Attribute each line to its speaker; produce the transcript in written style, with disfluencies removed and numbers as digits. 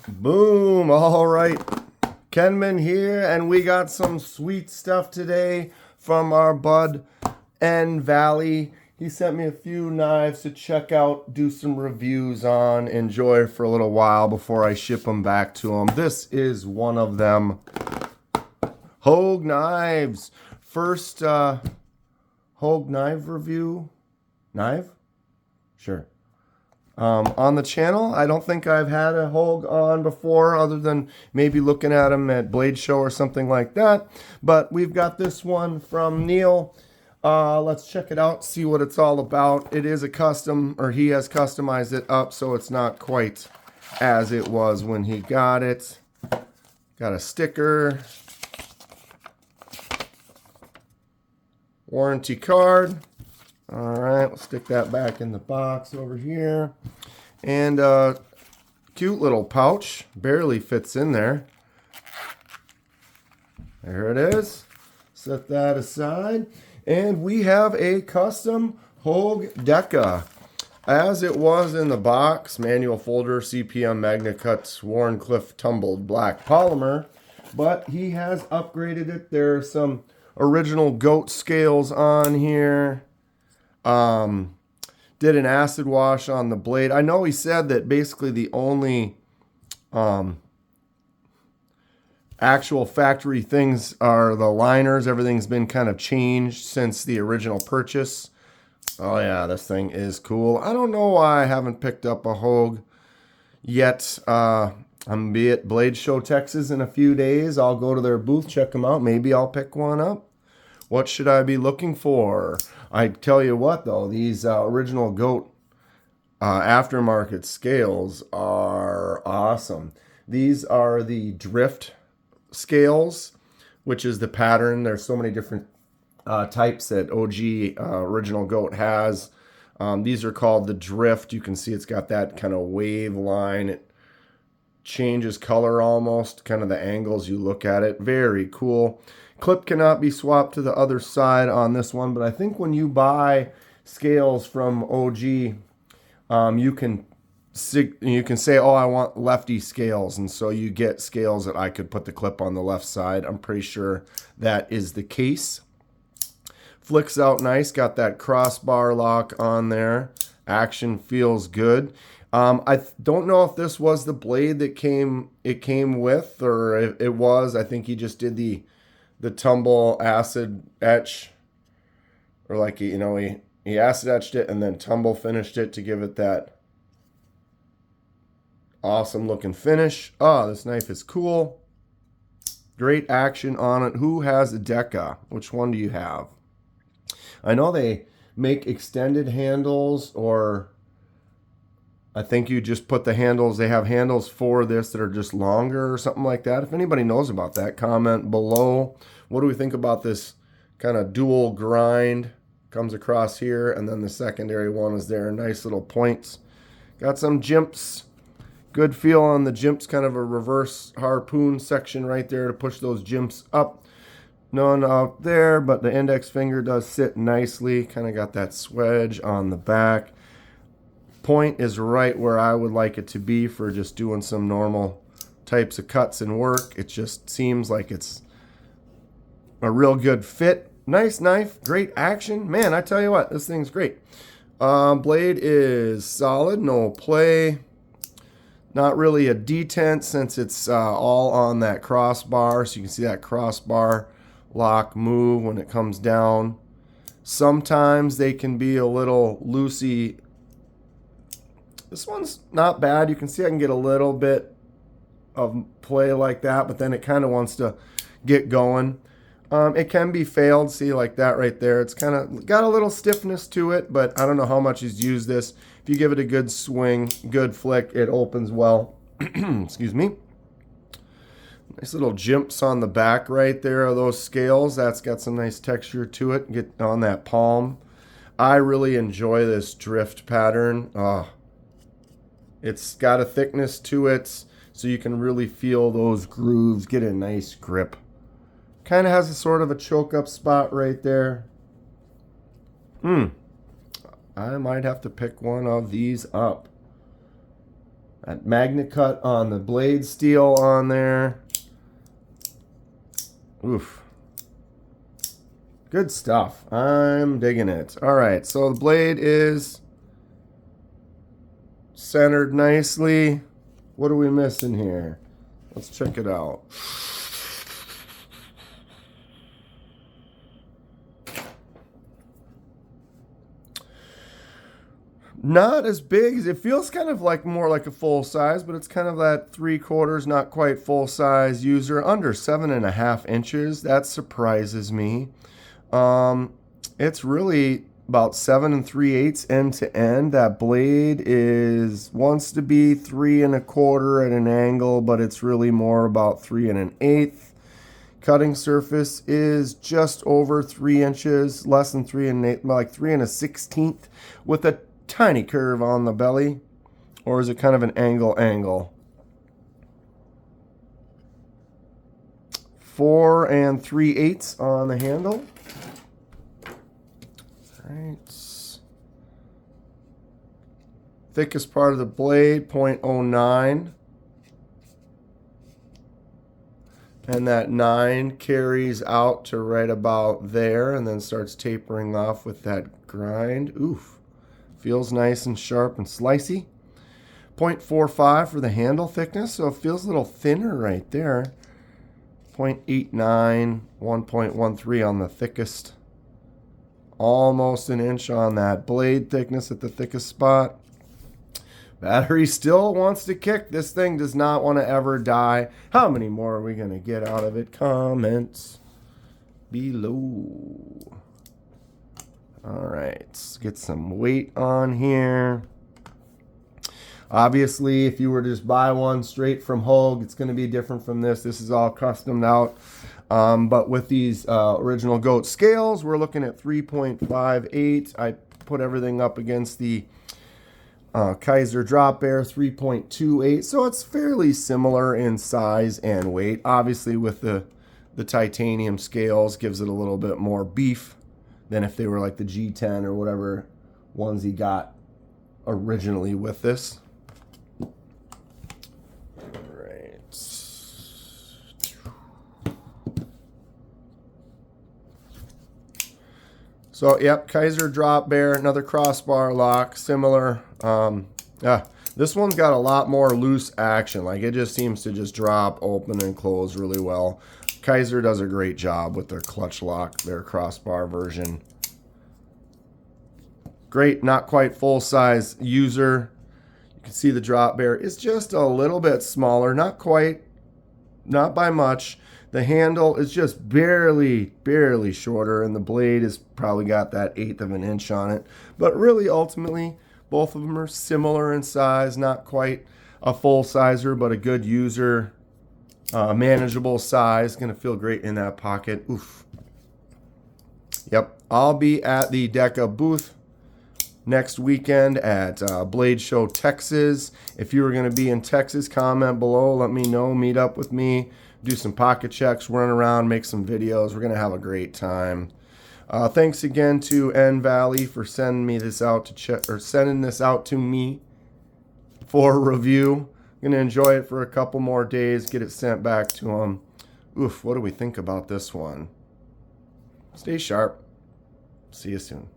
Speaker 1: Boom. All right. Kenman here, and we got some sweet stuff today from our bud nvalley. He sent me a few knives to check out, do some reviews on, enjoy for a little while before I ship them back to him. This is one of them. Hogue knives. First Hogue knife review. Knife? Sure. On the channel. I don't think I've had a Hogue on before, other than maybe looking at them at Blade Show or something like that. But we've got this one from Neil. Let's check it out, see what it's all about. It is a custom, or he has customized it up, so it's not quite as it was when he got it. Got a sticker. Warranty card. All right, we'll stick that back in the box over here. And cute little pouch. Barely fits in there. There it is. Set that aside. And we have a Custom Hogue Deka. As it was in the box, manual folder, CPM Magna Cuts, Wharncliffe tumbled black polymer. But he has upgraded it. There are some original goat scales on here. Did an acid wash on the blade. I know he said that basically the only actual factory things are the liners. Everything's been kind of changed since the original purchase. Oh yeah, this thing is cool. I don't know why I haven't picked up a Hogue yet. I'm gonna be at Blade Show Texas in a few days. I'll go to their booth, check them out. Maybe I'll pick one up. What should I be looking for? I tell you what, though, these original goat aftermarket scales are awesome. These are the drift scales, which is the pattern. There's so many different types that OG original goat has. These are called the drift. You can see it's got that kind of wave line. It changes color almost, kind of the angles you look at it. Very cool. Clip cannot be swapped to the other side on this one, but I think when you buy scales from OG, you can say, oh, I want lefty scales, and so you get scales that I could put the clip on the left side. I'm pretty sure that is the case. Flicks out nice, got that crossbar lock on there. Action feels good. I don't know if this was the blade that it came with, or if it was. I think he just did the tumble acid etch, or like, you know, he acid etched it and then tumble finished it to give it that awesome looking finish. Oh, this knife is cool. Great action on it. Who has a Deka? Which one do you have? I know they make extended handles, or I think you just put the handles. They have handles for this that are just longer or something like that. If anybody knows about that, comment below. What do we think about this kind of dual grind? Comes across here, and then the secondary one is there. Nice little points. Got some jimps. Good feel on the jimps. Kind of a reverse harpoon section right there to push those jimps up. None out there, but the index finger does sit nicely. Kind of got that swedge on the back. Point is right where I would like it to be for just doing some normal types of cuts and work. It just seems like it's a real good fit. Nice knife, great action. Man, I tell you what, this thing's great. Blade is solid, no play. Not really a detent since it's all on that crossbar. So you can see that crossbar lock move when it comes down. Sometimes they can be a little loosey. This one's not bad. You can see I can get a little bit of play like that, but then it kind of wants to get going. It can be failed. See, like that right there. It's kind of got a little stiffness to it, but I don't know how much he's used this. If you give it a good swing, good flick, it opens well. Excuse me. Nice little jimps on the back right there of those scales. That's got some nice texture to it. Get on that palm. I really enjoy this drift pattern. It's got a thickness to it, so you can really feel those grooves, get a nice grip. Kind of has a sort of a choke up spot right there. I might have to pick one of these up. That magnet cut on the blade steel on there. Oof. Good stuff. I'm digging it. All right, so the blade is centered nicely. What are we missing here? Let's check it out. Not as big as it feels, kind of like more like a full size, but it's kind of that 3/4, not quite full size user, under 7.5 inches. That surprises me. It's really about 7 3/8 end to end. That blade wants to be 3 1/4 at an angle, but it's really more about 3 1/8. Cutting surface is just over 3 inches, less than 3 1/8, like 3 1/16, with a tiny curve on the belly. Or is it kind of an angle? 4 3/8 on the handle. Right. Thickest part of the blade, 0.09. And that 9 carries out to right about there and then starts tapering off with that grind. Oof. Feels nice and sharp and slicey. 0.45 for the handle thickness, so it feels a little thinner right there. 0.89, 1.13 on the thickest. Almost an inch on that blade thickness at the thickest spot. Battery still wants to kick. This thing does not want to ever die. How many more are we going to get out of it? Comments below. All right, let's get some weight on here. Obviously, if you were to just buy one straight from Hogue, it's going to be different from this. This is all customed out. But with these original goat scales, we're looking at 3.58. I put everything up against the Kaiser Drop Bear, 3.28. So it's fairly similar in size and weight. Obviously, with the titanium scales, gives it a little bit more beef than if they were like the G10 or whatever ones he got originally with this. So, yep, Kaiser Drop Bear, another crossbar lock, similar. This one's got a lot more loose action. Like, it just seems to just drop, open, and close really well. Kaiser does a great job with their clutch lock, their crossbar version. Great, not quite full-size user. You can see the Drop Bear is just a little bit smaller, not quite, not by much. The handle is just barely shorter, and the blade has probably got that 1/8 of an inch on it. But really, ultimately, both of them are similar in size, not quite a full sizer, but a good user, manageable size. Gonna feel great in that pocket. Oof. Yep, I'll be at the Deka booth next weekend at Blade Show Texas. If you were going to be in Texas, comment below. Let me know. Meet up with me. Do some pocket checks. Run around. Make some videos. We're going to have a great time. Thanks again to nvalley for sending me this out to check, or sending this out to me for review. I'm going to enjoy it for a couple more days. Get it sent back to them. Oof. What do we think about this one? Stay sharp. See you soon.